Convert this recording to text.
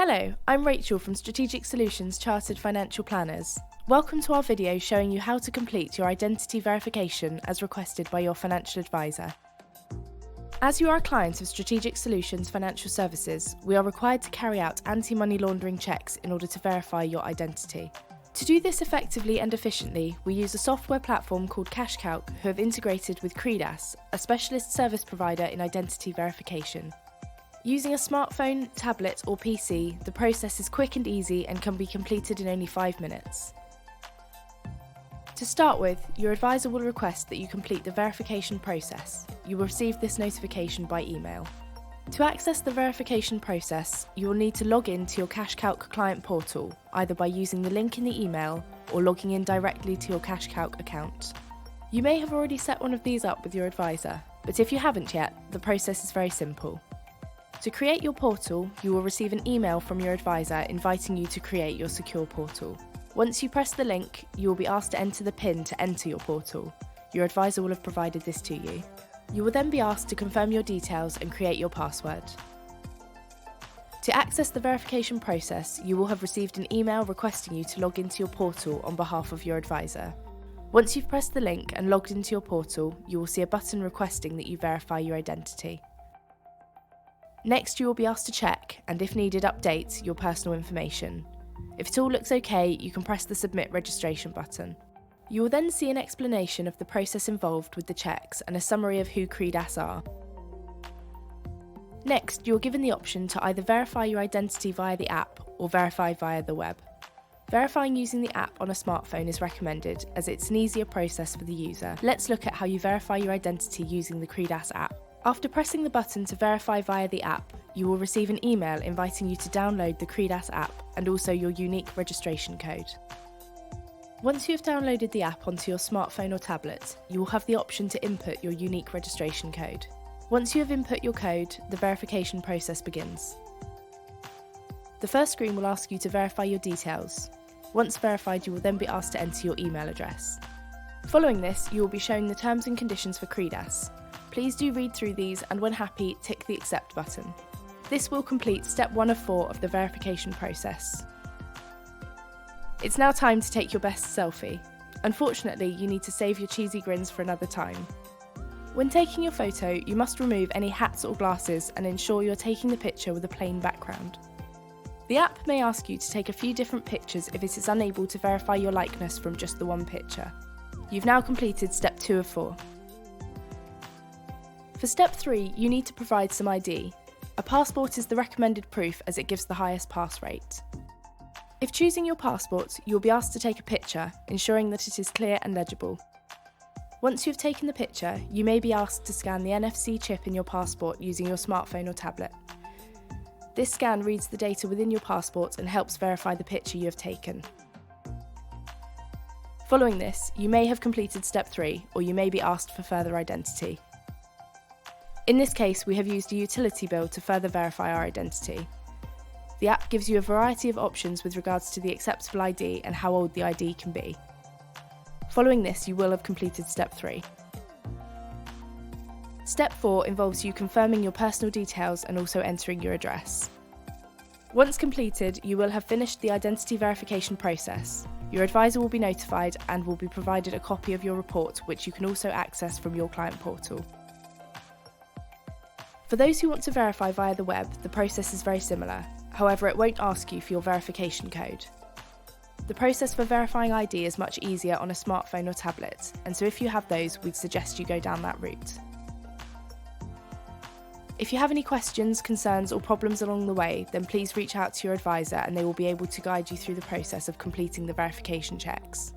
Hello, I'm Rachel from Strategic Solutions Chartered Financial Planners. Welcome to our video showing you how to complete your identity verification as requested by your financial advisor. As you are a client of Strategic Solutions Financial Services, we are required to carry out anti-money laundering checks in order to verify your identity. To do this effectively and efficiently, we use a software platform called CashCalc who have integrated with Credas, a specialist service provider in identity verification. Using a smartphone, tablet or PC, the process is quick and easy and can be completed in only 5 minutes. To start with, your advisor will request that you complete the verification process. You will receive this notification by email. To access the verification process, you will need to log in to your CashCalc client portal, either by using the link in the email or logging in directly to your CashCalc account. You may have already set one of these up with your advisor, but if you haven't yet, the process is very simple. To create your portal, you will receive an email from your advisor inviting you to create your secure portal. Once you press the link, you will be asked to enter the PIN to enter your portal. Your advisor will have provided this to you. You will then be asked to confirm your details and create your password. To access the verification process, you will have received an email requesting you to log into your portal on behalf of your advisor. Once you've pressed the link and logged into your portal, you will see a button requesting that you verify your identity. Next, you will be asked to check, and if needed, update your personal information. If it all looks okay, you can press the Submit Registration button. You will then see an explanation of the process involved with the checks and a summary of who Credas are. Next, you're given the option to either verify your identity via the app or verify via the web. Verifying using the app on a smartphone is recommended as it's an easier process for the user. Let's look at how you verify your identity using the Credas app. After pressing the button to verify via the app, you will receive an email inviting you to download the Credas app and also your unique registration code. Once you have downloaded the app onto your smartphone or tablet, you will have the option to input your unique registration code. Once you have input your code, the verification process begins. The first screen will ask you to verify your details. Once verified, you will then be asked to enter your email address. Following this, you will be shown the terms and conditions for Credas. Please do read through these and when happy, tick the Accept button. This will complete step 1 of 4 of the verification process. It's now time to take your best selfie. Unfortunately, you need to save your cheesy grins for another time. When taking your photo, you must remove any hats or glasses and ensure you're taking the picture with a plain background. The app may ask you to take a few different pictures if it is unable to verify your likeness from just the one picture. You've now completed step 2 of 4. For step 3, you need to provide some ID. A passport is the recommended proof as it gives the highest pass rate. If choosing your passport, you'll be asked to take a picture, ensuring that it is clear and legible. Once you've taken the picture, you may be asked to scan the NFC chip in your passport using your smartphone or tablet. This scan reads the data within your passport and helps verify the picture you have taken. Following this, you may have completed step 3, or you may be asked for further identity. In this case, we have used a utility bill to further verify our identity. The app gives you a variety of options with regards to the acceptable ID and how old the ID can be. Following this, you will have completed step 3. Step 4 involves you confirming your personal details and also entering your address. Once completed, you will have finished the identity verification process. Your advisor will be notified and will be provided a copy of your report, which you can also access from your client portal. For those who want to verify via the web, the process is very similar. However, it won't ask you for your verification code. The process for verifying ID is much easier on a smartphone or tablet, and so if you have those, we'd suggest you go down that route. If you have any questions, concerns or problems along the way, then please reach out to your advisor and they will be able to guide you through the process of completing the verification checks.